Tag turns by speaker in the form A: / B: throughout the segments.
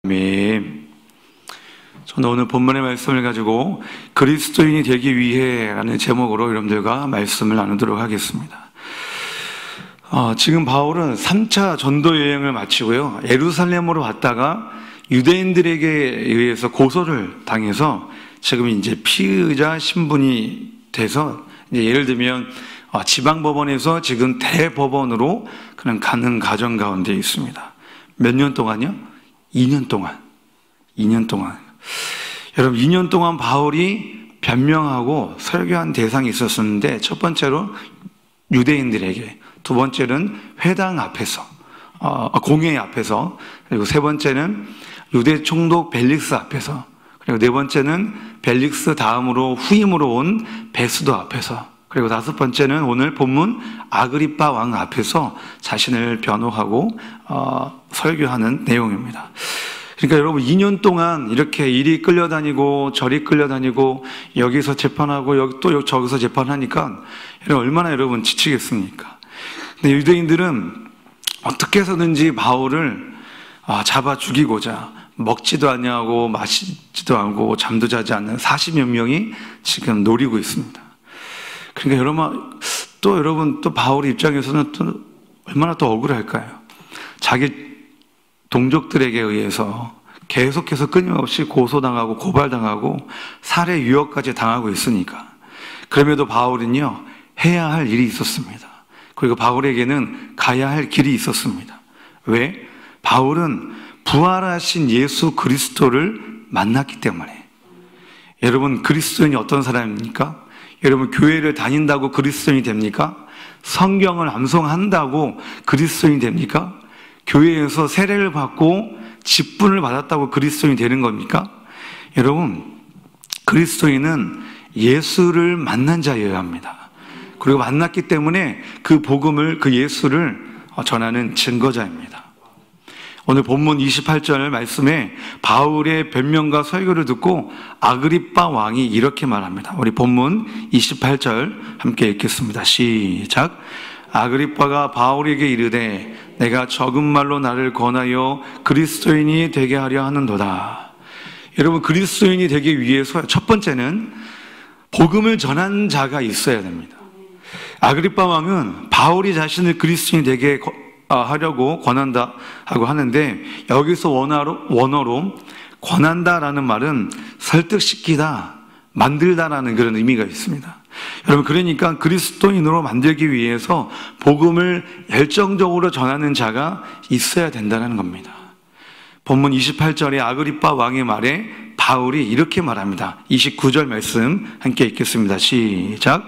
A: 아멘. 저는 오늘 본문의 말씀을 가지고 그리스도인이 되기 위해 라는 제목으로 여러분들과 말씀을 나누도록 하겠습니다. 지금 바울은 3차 전도 여행을 마치고요, 예루살렘으로 왔다가 유대인들에게 의해서 고소를 당해서 지금 이제 피의자 신분이 돼서, 이제 예를 들면 지방법원에서 지금 대법원으로 그냥 가는 과정 가운데 있습니다. 몇 년 동안요? 2년 동안. 여러분, 2년 동안 바울이 변명하고 설교한 대상이 있었는데, 첫 번째로 유대인들에게, 두 번째는 회당 앞에서, 공회 앞에서, 그리고 세 번째는 유대 총독 벨릭스 앞에서, 그리고 네 번째는 벨릭스 다음으로 후임으로 온 베스도 앞에서, 그리고 다섯 번째는 오늘 본문 아그리빠 왕 앞에서 자신을 변호하고 설교하는 내용입니다. 그러니까 여러분, 2년 동안 이렇게 이리 끌려다니고 저리 끌려다니고 여기서 재판하고 여기 또 저기서 재판하니까 얼마나 여러분 지치겠습니까? 근데 유대인들은 어떻게 해서든지 바울을 잡아 죽이고자 먹지도 않냐고 마시지도 않고 잠도 자지 않는 40여 명이 지금 노리고 있습니다. 그러니까 여러분 또 바울의 입장에서는 또 얼마나 또 억울할까요? 자기 동족들에게 의해서 계속해서 끊임없이 고소당하고 고발당하고 살해 유혹까지 당하고 있으니까. 그럼에도 바울은요, 해야 할 일이 있었습니다. 그리고 바울에게는 가야 할 길이 있었습니다. 왜? 바울은 부활하신 예수 그리스도를 만났기 때문에. 여러분, 그리스도인이 어떤 사람입니까? 여러분, 교회를 다닌다고 그리스도인이 됩니까? 성경을 암송한다고 그리스도인이 됩니까? 교회에서 세례를 받고 직분을 받았다고 그리스도인이 되는 겁니까? 여러분, 그리스도인은 예수를 만난 자여야 합니다. 그리고 만났기 때문에 그 복음을, 그 예수를 전하는 증거자입니다. 오늘 본문 28절 말씀에 바울의 변명과 설교를 듣고 아그리빠 왕이 이렇게 말합니다. 우리 본문 28절 함께 읽겠습니다. 시작. 아그리빠가 바울에게 이르되 내가 적은 말로 나를 권하여 그리스도인이 되게 하려 하는도다. 여러분, 그리스도인이 되기 위해서 첫 번째는 복음을 전한 자가 있어야 됩니다. 아그리빠 왕은 바울이 자신을 그리스도인이 되게 하려고 권한다 하고 하는데, 여기서 원어로 권한다라는 말은 설득시키다, 만들다라는 그런 의미가 있습니다. 여러분, 그러니까 그리스도인으로 만들기 위해서 복음을 열정적으로 전하는 자가 있어야 된다는 겁니다. 본문 28절에 아그리빠 왕의 말에 바울이 이렇게 말합니다. 29절 말씀 함께 읽겠습니다. 시작.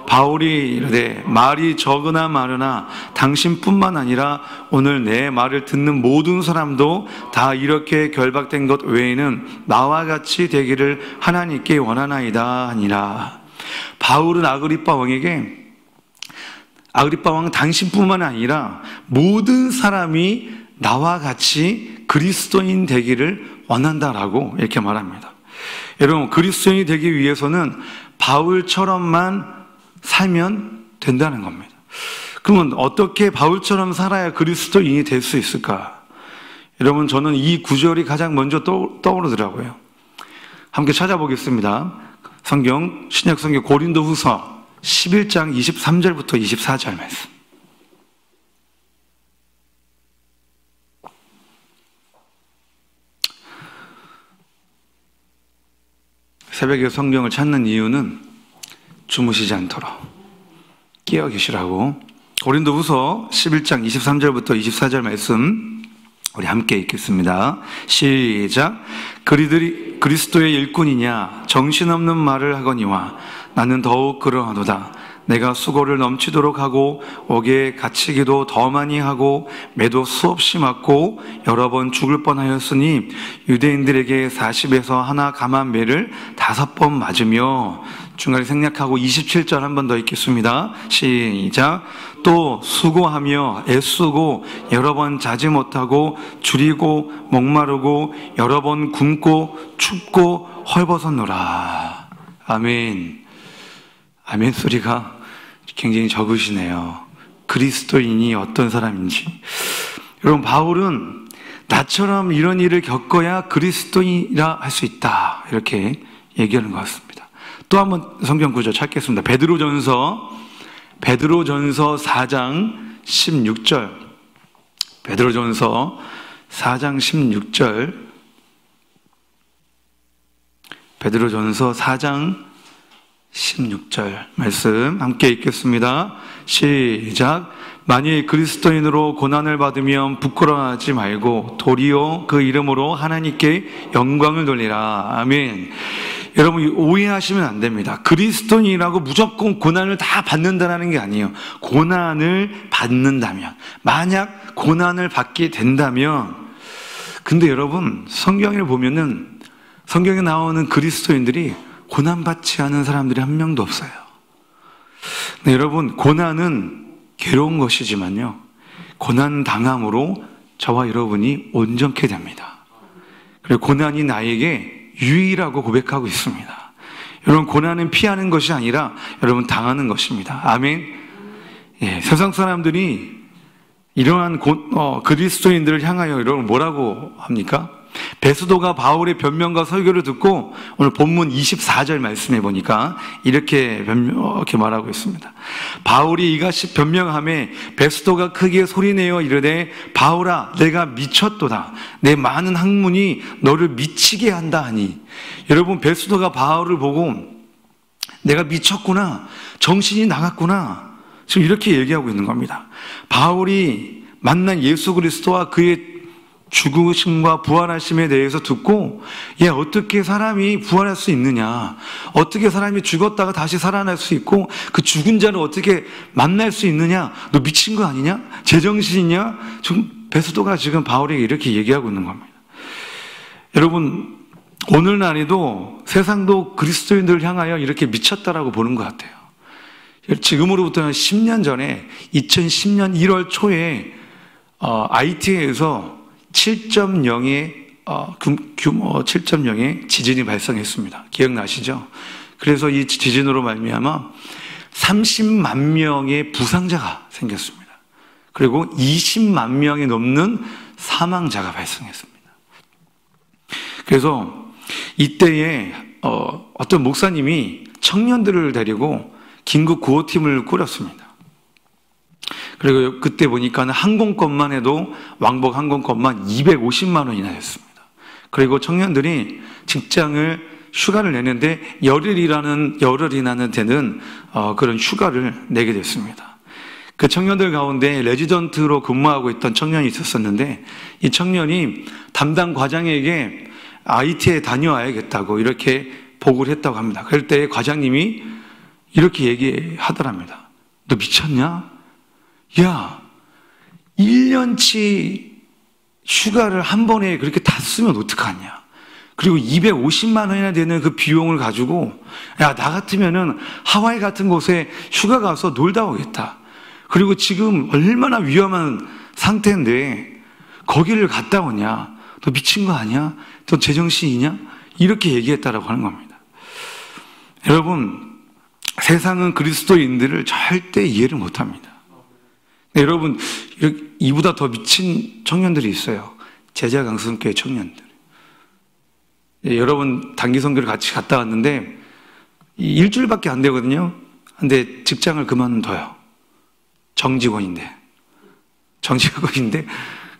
A: 바울이 이르되 말이 적으나 많으나 당신뿐만 아니라 오늘 내 말을 듣는 모든 사람도 다 이렇게 결박된 것 외에는 나와 같이 되기를 하나님께 원하나이다 하니라. 바울은 아그리빠 왕에게, 아그리빠 왕은 당신뿐만 아니라 모든 사람이 나와 같이 그리스도인 되기를 원한다라고 이렇게 말합니다. 여러분, 그리스도인이 되기 위해서는 바울처럼만 살면 된다는 겁니다. 그러면 어떻게 바울처럼 살아야 그리스도인이 될 수 있을까? 여러분, 저는 이 구절이 가장 먼저 떠오르더라고요. 함께 찾아보겠습니다. 성경, 신약 성경 고린도후서 11장 23절부터 24절 말씀. 새벽에 성경을 찾는 이유는 주무시지 않도록 깨어 계시라고. 고린도후서 11장 23절부터 24절 말씀 우리 함께 읽겠습니다. 시작. 그리들이 그리스도의 일꾼이냐 정신없는 말을 하거니와 나는 더욱 그러하도다. 내가 수고를 넘치도록 하고 옥에 갇히기도 더 많이 하고 매도 수없이 맞고 여러 번 죽을 뻔하였으니 유대인들에게 40에서 하나 감한 매를 5번 맞으며. 중간에 생략하고 27절 한 번 더 읽겠습니다. 시작. 또 수고하며 애쓰고 여러 번 자지 못하고 줄이고 목마르고 여러 번 굶고 춥고 헐벗었노라. 아멘. 아멘 소리가 굉장히 적으시네요. 그리스도인이 어떤 사람인지. 여러분, 바울은 나처럼 이런 일을 겪어야 그리스도인이라 할 수 있다, 이렇게 얘기하는 것 같습니다. 또 한번 성경 구절 찾겠습니다. 베드로전서 4장 16절. 베드로전서 4장 16절. 베드로전서 4장 16절 말씀 함께 읽겠습니다. 시작. 만일 그리스도인으로 고난을 받으면 부끄러워하지 말고 도리어 그 이름으로 하나님께 영광을 돌리라. 아멘. 여러분, 오해하시면 안 됩니다. 그리스도인이라고 무조건 고난을 다 받는다는 게 아니에요. 고난을 받는다면, 만약 고난을 받게 된다면, 근데 여러분, 성경을 보면은 성경에 나오는 그리스도인들이 고난받지 않은 사람들이 한 명도 없어요. 네, 여러분, 고난은 괴로운 것이지만요, 고난 당함으로 저와 여러분이 온전케 됩니다. 그리고 고난이 나에게 유의라고 고백하고 있습니다. 여러분, 고난은 피하는 것이 아니라 여러분 당하는 것입니다. 아멘. 예, 세상 사람들이 이러한 그리스도인들을 향하여 여러분 뭐라고 합니까? 베스도가 바울의 변명과 설교를 듣고 오늘 본문 24절 말씀해 보니까 이렇게 말하고 있습니다. 바울이 이같이 변명하매 베스도가 크게 소리내어 이르되 바울아 내가 미쳤도다. 내 많은 학문이 너를 미치게 한다 하니. 여러분, 베스도가 바울을 보고 내가 미쳤구나, 정신이 나갔구나, 지금 이렇게 얘기하고 있는 겁니다. 바울이 만난 예수 그리스도와 그의 죽으심과 부활하심에 대해서 듣고, 어떻게 사람이 부활할 수 있느냐, 어떻게 사람이 죽었다가 다시 살아날 수 있고 그 죽은 자를 어떻게 만날 수 있느냐, 너 미친 거 아니냐, 제정신이냐, 지금 베스도가 지금 바울에게 이렇게 얘기하고 있는 겁니다. 여러분, 오늘날에도 세상도 그리스도인들을 향하여 이렇게 미쳤다라고 보는 것 같아요. 지금으로부터 10년 전에 2010년 1월 초에 IT에서 7.0의 규모 7.0의 지진이 발생했습니다. 기억나시죠? 그래서 이 지진으로 말미암아 30만 명의 부상자가 생겼습니다. 그리고 20만 명이 넘는 사망자가 발생했습니다. 그래서 이때에 어떤 목사님이 청년들을 데리고 긴급 구호팀을 꾸렸습니다. 그리고 그때 보니까 항공권만 해도 왕복 항공권만 250만 원이나 했습니다. 그리고 청년들이 직장을 휴가를 내는데 열흘이 나는 데는 그런 휴가를 내게 됐습니다. 그 청년들 가운데 레지던트로 근무하고 있던 청년이 있었는데, 이 청년이 담당 과장에게 IT에 다녀와야겠다고 이렇게 보고를 했다고 합니다. 그럴 때 과장님이 이렇게 얘기하더랍니다. 너 미쳤냐? 야, 1년치 휴가를 한 번에 그렇게 다 쓰면 어떡하냐? 그리고 250만 원이나 되는 그 비용을 가지고, 야, 나 같으면은 하와이 같은 곳에 휴가 가서 놀다 오겠다. 그리고 지금 얼마나 위험한 상태인데 거기를 갔다 오냐? 너 미친 거 아니야? 너 제정신이냐? 이렇게 얘기했다라고 하는 겁니다. 여러분, 세상은 그리스도인들을 절대 이해를 못합니다. 네, 여러분, 이보다 더 미친 청년들이 있어요. 제자강성교회 청년들. 네, 여러분, 단기 선교를 같이 갔다 왔는데 일주일밖에 안 되거든요. 근데 직장을 그만둬요. 정직원인데.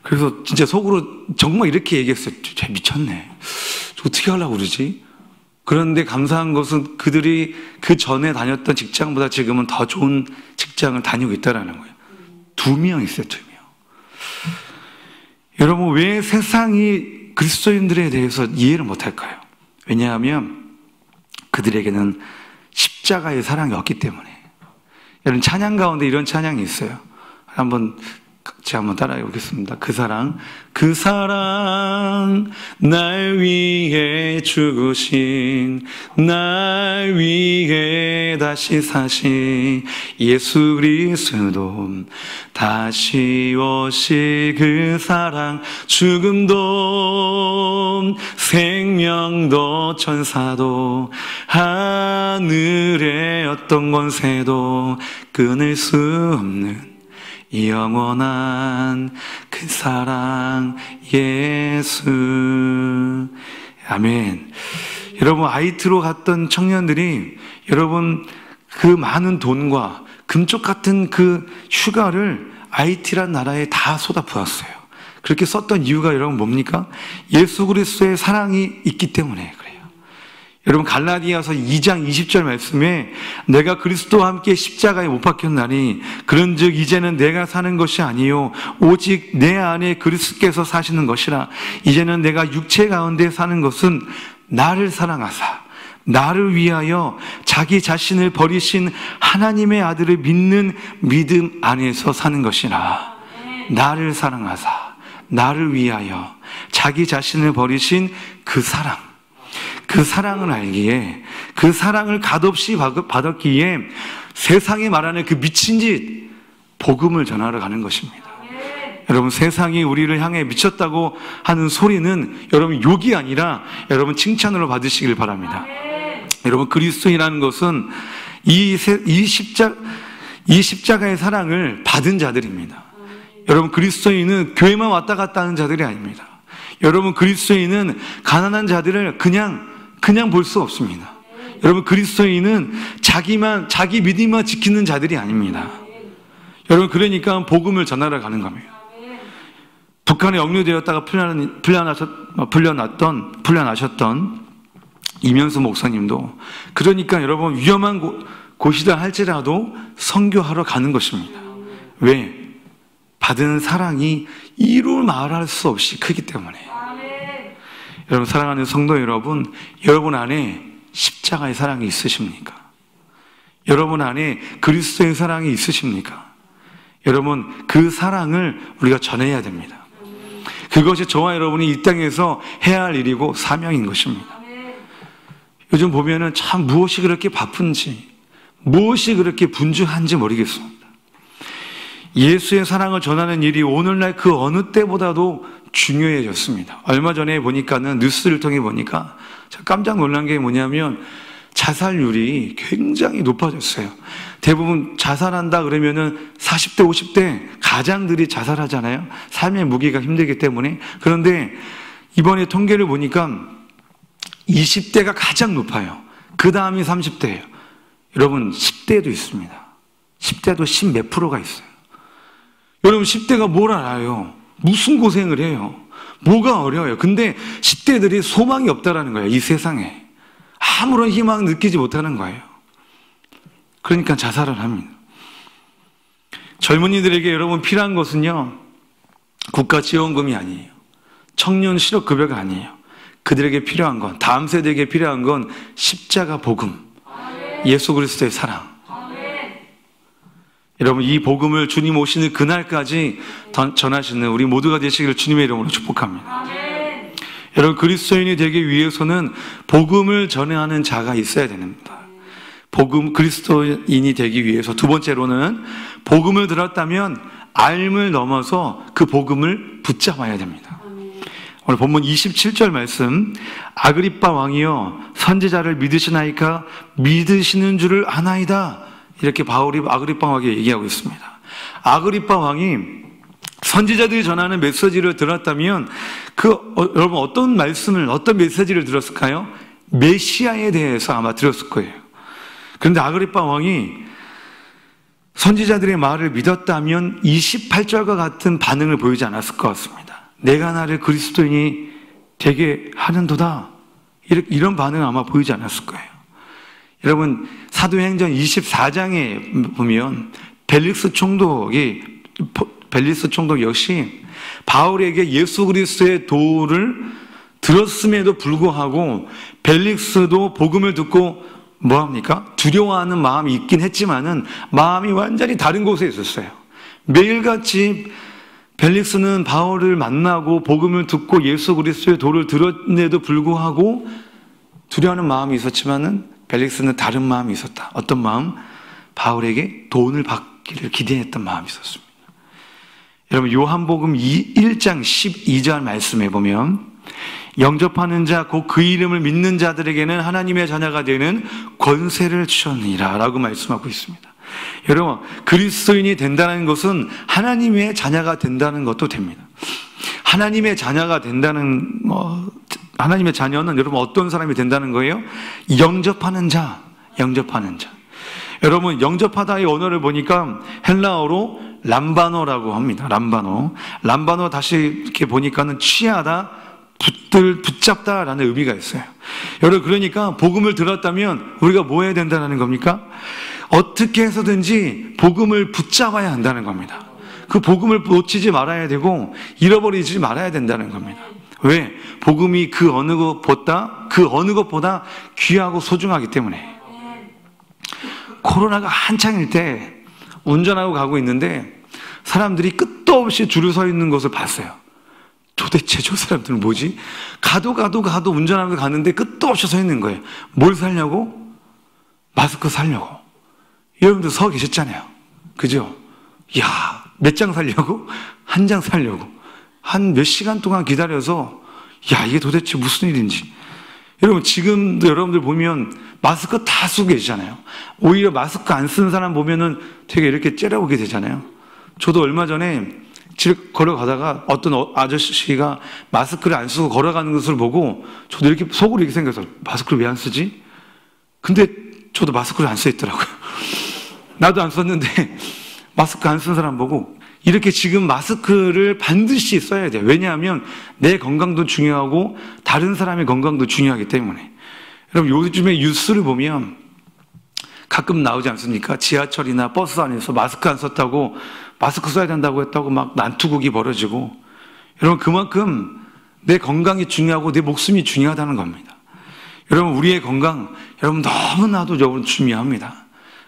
A: 그래서 진짜 속으로 정말 이렇게 얘기했어요. 쟤 미쳤네. 어떻게 하려고 그러지? 그런데 감사한 것은 그들이 그 전에 다녔던 직장보다 지금은 더 좋은 직장을 다니고 있다는 거예요. 2명 있어요, 2명. 여러분, 왜 세상이 그리스도인들에 대해서 이해를 못할까요? 왜냐하면 그들에게는 십자가의 사랑이 없기 때문에. 여러분, 찬양 가운데 이런 찬양이 있어요. 같이 한번 따라해 보겠습니다. 그 사랑 날 위해 죽으신, 날 위해 다시 사신 예수 그리스도, 다시 오실 그 사랑, 죽음도 생명도 천사도 하늘의 어떤 권세도 끊을 수 없는 이 영원한 그 사랑 예수. 아멘. 여러분, 하이티로 갔던 청년들이 여러분 그 많은 돈과 금쪽 같은 그 휴가를 하이티란 나라에 다 쏟아부었어요. 그렇게 썼던 이유가 여러분 뭡니까? 예수 그리스도의 사랑이 있기 때문에 그래요. 여러분, 갈라디아서 2장 20절 말씀에 내가 그리스도와 함께 십자가에 못 박혔나니 그런즉 이제는 내가 사는 것이 아니요 오직 내 안에 그리스도께서 사시는 것이라. 이제는 내가 육체 가운데 사는 것은 나를 사랑하사 나를 위하여 자기 자신을 버리신 하나님의 아들을 믿는 믿음 안에서 사는 것이라. 나를 사랑하사 나를 위하여 자기 자신을 버리신 그 사랑, 그 사랑을 알기에, 그 사랑을 값없이 받았기에 세상에 말하는 그 미친 짓, 복음을 전하러 가는 것입니다. 여러분, 세상이 우리를 향해 미쳤다고 하는 소리는 여러분 욕이 아니라 여러분 칭찬으로 받으시길 바랍니다. 여러분, 그리스도인이라는 것은 이 십자가의 사랑을 받은 자들입니다. 여러분, 그리스도인은 교회만 왔다 갔다 하는 자들이 아닙니다. 여러분, 그리스도인은 가난한 자들을 그냥 볼 수 없습니다. 여러분, 그리스도인은 자기 믿음만 지키는 자들이 아닙니다. 여러분, 그러니까 복음을 전하러 가는 겁니다. 북한에 억류되었다가 풀려나셨던 이면수 목사님도 그러니까 여러분 위험한 곳이다 할지라도 선교하러 가는 것입니다. 왜? 받은 사랑이 이루 말할 수 없이 크기 때문에. 여러분, 사랑하는 성도 여러분, 여러분 안에 십자가의 사랑이 있으십니까? 여러분 안에 그리스도의 사랑이 있으십니까? 여러분, 그 사랑을 우리가 전해야 됩니다. 그것이 저와 여러분이 이 땅에서 해야 할 일이고 사명인 것입니다. 요즘 보면은 참 무엇이 그렇게 바쁜지, 무엇이 그렇게 분주한지 모르겠습니다. 예수의 사랑을 전하는 일이 오늘날 그 어느 때보다도 중요해졌습니다. 얼마 전에 보니까는 뉴스를 통해 보니까 깜짝 놀란 게 뭐냐면 자살률이 굉장히 높아졌어요. 대부분 자살한다 그러면은 40대, 50대 가장들이 자살하잖아요. 삶의 무게가 힘들기 때문에. 그런데 이번에 통계를 보니까 20대가 가장 높아요. 그 다음이 30대예요. 여러분, 10대도 있습니다. 10대도 10 몇 프로가 있어요. 여러분, 10대가 뭘 알아요? 무슨 고생을 해요? 뭐가 어려워요? 근데 10대들이 소망이 없다라는 거예요. 이 세상에. 아무런 희망을 느끼지 못하는 거예요. 그러니까 자살을 합니다. 젊은이들에게 여러분 필요한 것은요, 국가 지원금이 아니에요. 청년 실업급여가 아니에요. 그들에게 필요한 건, 다음 세대에게 필요한 건 십자가 복음, 예수 그리스도의 사랑. 여러분, 이 복음을 주님 오시는 그날까지 전하시는 우리 모두가 되시기를 주님의 이름으로 축복합니다. 여러분, 그리스도인이 되기 위해서는 복음을 전하는 자가 있어야 됩니다. 그리스도인이 되기 위해서 두 번째로는 복음을 들었다면 알을 넘어서 그 복음을 붙잡아야 됩니다. 오늘 본문 27절 말씀, 아그리빠 왕이여 선지자를 믿으시나이까? 믿으시는 줄을 아나이다. 이렇게 바울이 아그리빠 왕에게 얘기하고 있습니다. 아그리빠 왕이 선지자들이 전하는 메시지를 들었다면 여러분 어떤 메시지를 들었을까요? 메시아에 대해서 아마 들었을 거예요. 그런데 아그리빠 왕이 선지자들의 말을 믿었다면 28절과 같은 반응을 보이지 않았을 것 같습니다. 내가 나를 그리스도인이 되게 하는도다. 이런 반응을 아마 보이지 않았을 거예요. 여러분, 사도행전 24장에 보면 벨릭스 총독 역시 바울에게 예수 그리스도의 도를 들었음에도 불구하고 벨릭스도 복음을 듣고 뭐합니까? 두려워하는 마음이 있긴 했지만은 마음이 완전히 다른 곳에 있었어요. 매일같이 벨릭스는 바울을 만나고 복음을 듣고 예수 그리스도의 도를 들었음에도 불구하고 두려워하는 마음이 있었지만은 벨릭스는 다른 마음이 있었다. 어떤 마음? 바울에게 돈을 받기를 기대했던 마음이 있었습니다. 여러분, 요한복음 1장 12절 말씀에 보면 영접하는 자, 곧 그 이름을 믿는 자들에게는 하나님의 자녀가 되는 권세를 주셨느니라 라고 말씀하고 있습니다. 여러분, 그리스도인이 된다는 것은 하나님의 자녀가 된다는 것도 됩니다. 하나님의 자녀가 된다는, 하나님의 자녀는 여러분 어떤 사람이 된다는 거예요? 영접하는 자, 영접하는 자. 여러분, 영접하다의 언어를 보니까 헬라어로 람바노라고 합니다. 람바노. 람바노 다시 이렇게 보니까는 취하다, 붙잡다라는 의미가 있어요. 여러분, 그러니까 복음을 들었다면 우리가 뭐 해야 된다는 겁니까? 어떻게 해서든지 복음을 붙잡아야 한다는 겁니다. 그 복음을 놓치지 말아야 되고 잃어버리지 말아야 된다는 겁니다. 왜? 복음이 그 어느 것보다 귀하고 소중하기 때문에. 코로나가 한창일 때 운전하고 가고 있는데 사람들이 끝도 없이 줄을 서 있는 것을 봤어요. 도대체 저 사람들은 뭐지? 가도 운전하면서 가는데 끝도 없이 서 있는 거예요. 뭘 사려고? 마스크 사려고. 여러분들 서 계셨잖아요. 그죠? 야, 몇 장 사려고? 한 장 사려고. 한 몇 시간 동안 기다려서 야, 이게 도대체 무슨 일인지. 여러분, 지금도 여러분들 보면 마스크 다 쓰고 계시잖아요. 오히려 마스크 안 쓰는 사람 보면은 되게 이렇게 째려보게 되잖아요. 저도 얼마 전에 길 걸어가다가 어떤 아저씨가 마스크를 안 쓰고 걸어가는 것을 보고 저도 이렇게 속으로 이렇게 생각해서 마스크를 왜 안 쓰지? 근데 저도 마스크를 안 써 있더라고요. 나도 안 썼는데 마스크 안 쓴 사람 보고 이렇게 지금 마스크를 반드시 써야 돼요. 왜냐하면 내 건강도 중요하고 다른 사람의 건강도 중요하기 때문에. 여러분, 요즘에 뉴스를 보면 가끔 나오지 않습니까? 지하철이나 버스 안에서 마스크 안 썼다고, 마스크 써야 된다고 했다고 막 난투극이 벌어지고. 여러분, 그만큼 내 건강이 중요하고 내 목숨이 중요하다는 겁니다. 여러분, 우리의 건강, 여러분 너무나도 여러분 중요합니다.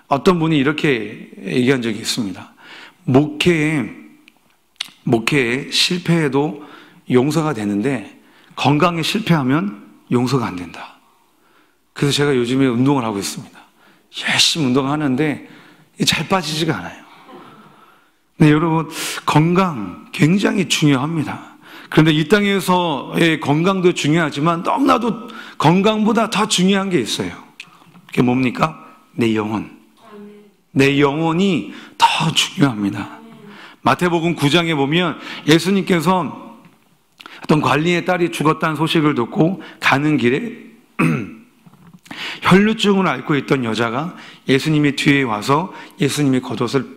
A: 어떤 분이 이렇게 얘기한 적이 있습니다. 목회에 실패해도 용서가 되는데 건강에 실패하면 용서가 안 된다. 그래서 제가 요즘에 운동을 하고 있습니다. 열심히 운동하는데 잘 빠지지가 않아요. 네, 여러분, 건강 굉장히 중요합니다. 그런데 이 땅에서의 건강도 중요하지만 너무나도 건강보다 더 중요한 게 있어요. 그게 뭡니까? 내 영혼. 내 영혼이 더 중요합니다. 마태복음 9장에 보면 예수님께서 어떤 관리의 딸이 죽었다는 소식을 듣고 가는 길에 혈루증을 앓고 있던 여자가 예수님의 뒤에 와서 예수님의 겉옷을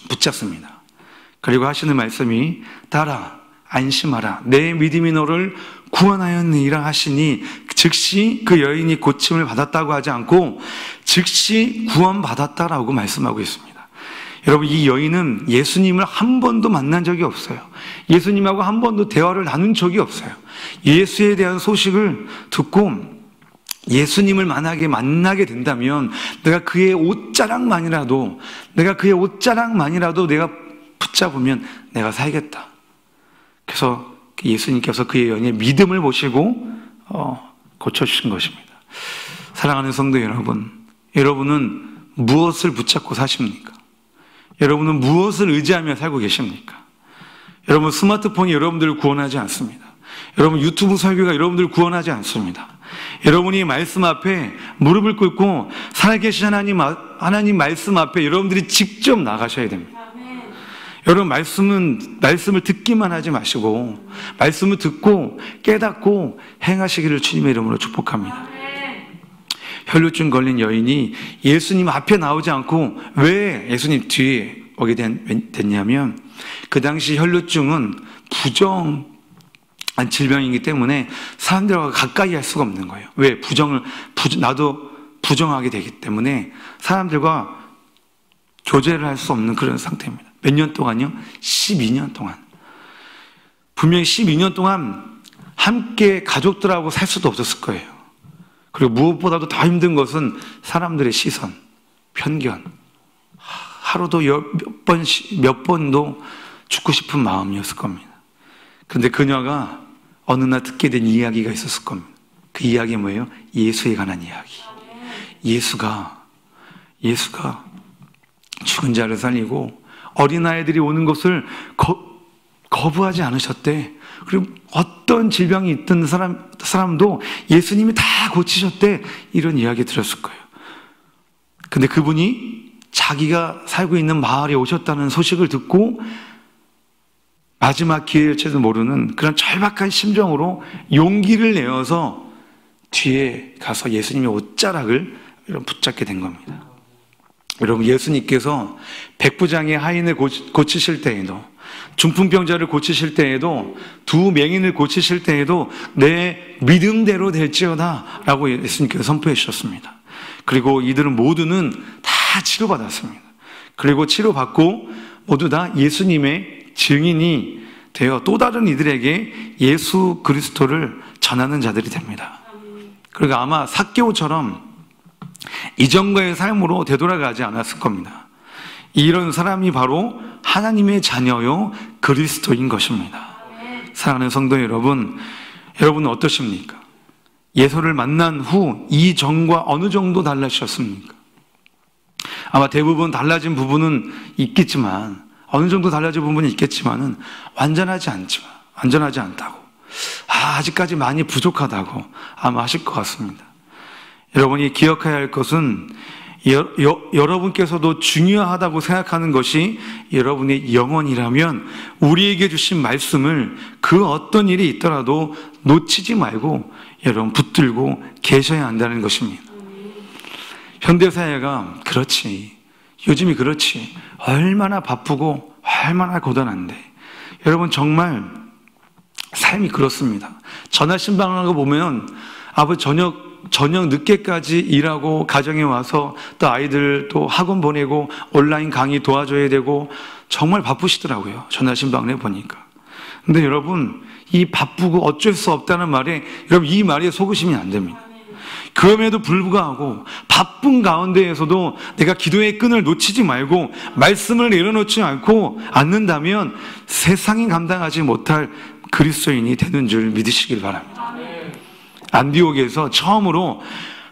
A: 붙잡습니다. 그리고 하시는 말씀이 딸아 안심하라 내 믿음이 너를 구원하였느니라 하시니 즉시 그 여인이 고침을 받았다고 하지 않고 즉시 구원받았다라고 말씀하고 있습니다. 여러분, 이 여인은 예수님을 한 번도 만난 적이 없어요. 예수님하고 한 번도 대화를 나눈 적이 없어요. 예수에 대한 소식을 듣고 예수님을 만나게 된다면 내가 그의 옷자락만이라도 내가 붙잡으면 내가 살겠다. 그래서 예수님께서 그의 여인의 믿음을 보시고 고쳐주신 것입니다. 사랑하는 성도 여러분, 여러분은 무엇을 붙잡고 사십니까? 여러분은 무엇을 의지하며 살고 계십니까? 여러분, 스마트폰이 여러분들을 구원하지 않습니다. 여러분, 유튜브 설교가 여러분들을 구원하지 않습니다. 여러분이 말씀 앞에 무릎을 꿇고 살아계신 하나님 말씀 앞에 여러분들이 직접 나가셔야 됩니다. 여러분, 말씀을 듣기만 하지 마시고 말씀을 듣고 깨닫고 행하시기를 주님의 이름으로 축복합니다. 혈루증 걸린 여인이 예수님 앞에 나오지 않고 왜 예수님 뒤에 오게 됐냐면 그 당시 혈루증은 부정한 질병이기 때문에 사람들과 가까이 할 수가 없는 거예요. 왜? 나도 부정하게 되기 때문에 사람들과 교제를 할 수 없는 그런 상태입니다. 몇 년 동안요? 12년 동안. 분명히 12년 동안 함께 가족들하고 살 수도 없었을 거예요. 그리고 무엇보다도 더 힘든 것은 사람들의 시선, 편견. 하루도 몇 번도 죽고 싶은 마음이었을 겁니다. 그런데 그녀가 어느 날 듣게 된 이야기가 있었을 겁니다. 그 이야기가 뭐예요? 예수에 관한 이야기. 예수가 죽은 자를 살리고 어린아이들이 오는 것을 거부하지 않으셨대. 그리고 어떤 질병이 있던 사람도 예수님이 다 고치셨대. 이런 이야기 들었을 거예요. 근데 그분이 자기가 살고 있는 마을에 오셨다는 소식을 듣고 마지막 기회일지도 모르는 그런 절박한 심정으로 용기를 내어서 뒤에 가서 예수님의 옷자락을 붙잡게 된 겁니다. 여러분, 예수님께서 백부장의 하인을 고치실 때에도, 중풍병자를 고치실 때에도, 두 맹인을 고치실 때에도 내 믿음대로 될지어다 라고 예수님께서 선포해 주셨습니다. 그리고 이들은 모두는 다 치료받았습니다. 그리고 치료받고 모두 다 예수님의 증인이 되어 또 다른 이들에게 예수 그리스도를 전하는 자들이 됩니다. 그리고 아마 삭개오처럼 이전과의 삶으로 되돌아가지 않았을 겁니다. 이런 사람이 바로 하나님의 자녀요 그리스도인 것입니다. 사랑하는 성도 여러분, 여러분은 어떠십니까? 예수를 만난 후 이전과 어느 정도 달라지셨습니까? 아마 대부분 달라진 부분은 있겠지만, 어느 정도 달라진 부분이 있겠지만은 완전하지 않다고, 아직까지 많이 부족하다고 아마 하실 것 같습니다. 여러분이 기억해야 할 것은 여러분께서도 중요하다고 생각하는 것이 여러분의 영혼이라면 우리에게 주신 말씀을 그 어떤 일이 있더라도 놓치지 말고 여러분 붙들고 계셔야 한다는 것입니다. 현대사회가 그렇지, 요즘이 그렇지, 얼마나 바쁘고 얼마나 고단한데, 여러분 정말 삶이 그렇습니다. 전화 신방하고 보면 아버지 저녁 늦게까지 일하고 가정에 와서 또 아이들 또 학원 보내고 온라인 강의 도와줘야 되고 정말 바쁘시더라고요. 전화 신방을 해보니까. 근데 여러분, 이 바쁘고 어쩔 수 없다는 말에, 여러분 이 말에 속으시면 안 됩니다. 그럼에도 불구하고 바쁜 가운데에서도 내가 기도의 끈을 놓치지 말고 말씀을 내려놓지 않는다면 세상이 감당하지 못할 그리스도인이 되는 줄 믿으시길 바랍니다. 안디옥에서 처음으로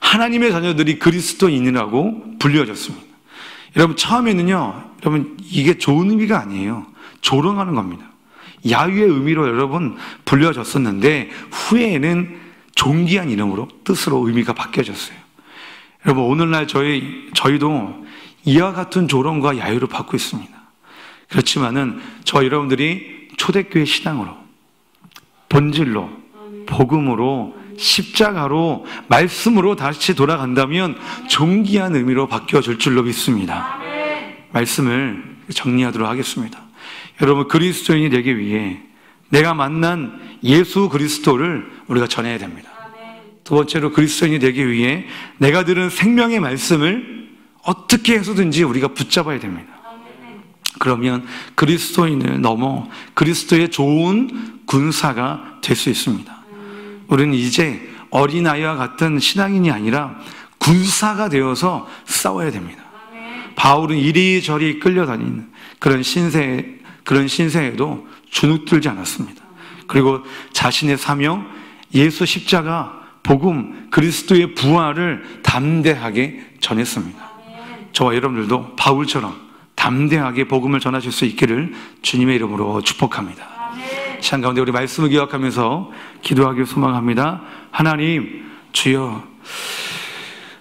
A: 하나님의 자녀들이 그리스도인이라고 불려졌습니다. 여러분, 처음에는요, 여러분 이게 좋은 의미가 아니에요. 조롱하는 겁니다. 야유의 의미로 여러분 불려졌었는데 후에는 존귀한 이름으로, 뜻으로 의미가 바뀌어졌어요. 여러분, 오늘날 저희도 이와 같은 조롱과 야유를 받고 있습니다. 그렇지만은 저와 여러분들이 초대교회 신앙으로, 본질로, 복음으로, 십자가로, 말씀으로 다시 돌아간다면 존귀한 의미로 바뀌어질 줄로 믿습니다. 말씀을 정리하도록 하겠습니다. 여러분, 그리스도인이 되기 위해 내가 만난 예수 그리스도를 우리가 전해야 됩니다. 두 번째로, 그리스도인이 되기 위해 내가 들은 생명의 말씀을 어떻게 해서든지 우리가 붙잡아야 됩니다. 그러면 그리스도인을 넘어 그리스도의 좋은 군사가 될 수 있습니다. 우리는 이제 어린아이와 같은 신앙인이 아니라 군사가 되어서 싸워야 됩니다. 바울은 이리저리 끌려다니는 그런 신세에도 주눅들지 않았습니다. 그리고 자신의 사명, 예수 십자가, 복음, 그리스도의 부활을 담대하게 전했습니다. 저와 여러분들도 바울처럼 담대하게 복음을 전하실 수 있기를 주님의 이름으로 축복합니다. 시간 가운데 우리 말씀을 기억하면서 기도하길 소망합니다. 하나님, 주여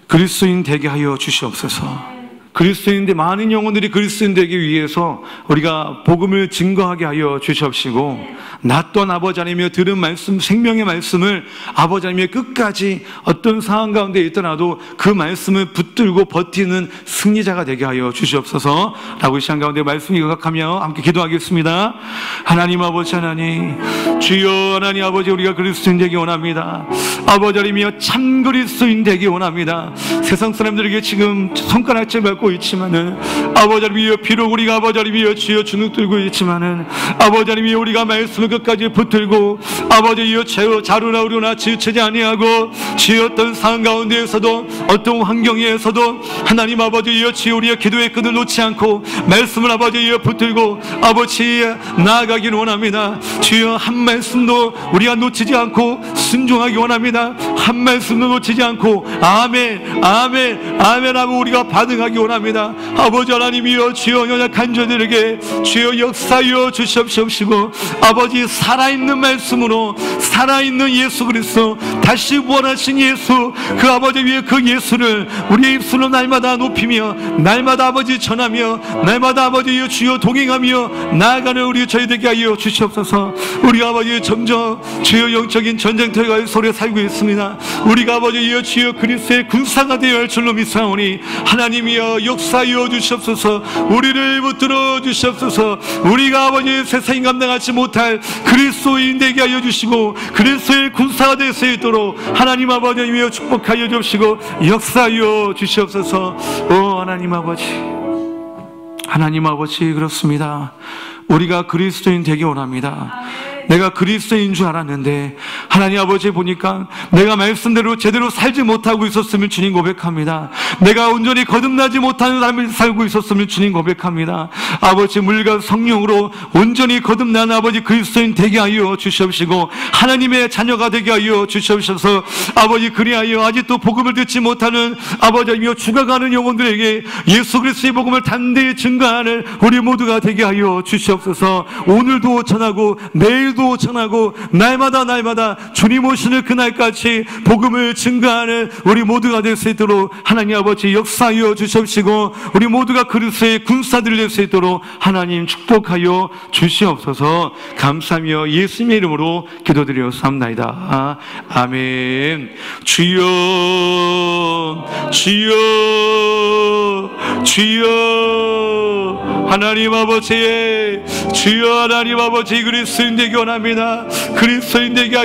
A: 그리스도인 되게 하여 주시옵소서. 그리스도인인데 많은 영혼들이 그리스도인 되기 위해서 우리가 복음을 증거하게 하여 주시옵시고, 낫던 아버지 하나님이여 들은 말씀, 생명의 말씀을 아버지 하나님이여 끝까지 어떤 상황 가운데 있더라도 그 말씀을 붙들고 버티는 승리자가 되게 하여 주시옵소서 라고 이 시간 가운데 말씀 기억하며 함께 기도하겠습니다. 하나님 아버지 하나님, 주여 하나님 아버지, 우리가 그리스도인 되기 원합니다. 아버지 하나님이여 참 그리스도인 되기 원합니다. 세상 사람들에게 지금 손가락질 받고 있지만은 아버지 하나님이여, 비록 우리가 아버지 하나님이여 주여 주눅 들고 있지만은 아버지 하나님이여 우리가 말씀을 끝까지 붙들고 아버지여 자루나 우루나 지치지 아니하고 주여 어떤 상황 가운데에서도 어떤 환경에서도 하나님 아버지여 주여 우리의 기도의 끈을 놓지 않고 말씀을 아버지여 붙들고 아버지 나아가기를 원합니다. 주여 한 말씀도 우리가 놓치지 않고 순종하기 원합니다. 한 말씀도 놓치지 않고 아멘 아멘 아멘 하고 우리가 반응하기 원합니다. 아버지 하나님이여 주여 연약한 자들에게 주여 역사하여 주시옵시고 아버지 살아있는 말씀으로 살아있는 예수 그리스도, 다시 부활하신 예수, 그 아버지 위에 그 예수를 우리의 입술로 날마다 높이며 날마다 아버지 전하며 날마다 아버지 주여 동행하며 나아가는 우리 저희 되게 하여 주시옵소서. 우리 아버지 점점 주여 영적인 전쟁터의 속에 살고 있습니다. 우리가 아버지 주여 그리스도의 군사가 되어야 할 줄로 믿사오니 하나님이여 역사하여 주시옵소서. 우리를 붙들어 주시옵소서. 우리가 아버지 세상이 감당하지 못할 그리스도인 되게 하여 주시고 그리스도의 군사가 될 수 있도록 하나님 아버지여 축복하여 주시고 역사하여 주시옵소서. 오 하나님 아버지, 하나님 아버지, 그렇습니다. 우리가 그리스도인 되기 원합니다. 내가 그리스도인 줄 알았는데 하나님 아버지 보니까 내가 말씀대로 제대로 살지 못하고 있었음을 주님 고백합니다. 내가 온전히 거듭나지 못하는 삶을 살고 있었음을 주님 고백합니다. 아버지 물과 성령으로 온전히 거듭난 아버지 그리스도인 되게 하여 주시옵시고 하나님의 자녀가 되게 하여 주시옵소서. 아버지 그리하여 아직도 복음을 듣지 못하는 아버지이며 죽어가는 영혼들에게 예수 그리스도의 복음을 담대히 증거하는 우리 모두가 되게 하여 주시옵소서. 오늘도 전하고 내일도 전하고 날마다 주님 오시는 그날까지 복음을 증거하는 우리 모두가 될 수 있도록 하나님 아버지 역사하여 주시옵시고 우리 모두가 그리스도의 군사들이 될 수 있도록 하나님 축복하여 주시옵소서. 감사하며 예수님의 이름으로 기도드리옵사옵나이다. 아멘. 주여 주여 주여 하나님 아버지, 주여 하나님 아버지, 그리스도인 되기 원합니다. 그리스도인 되게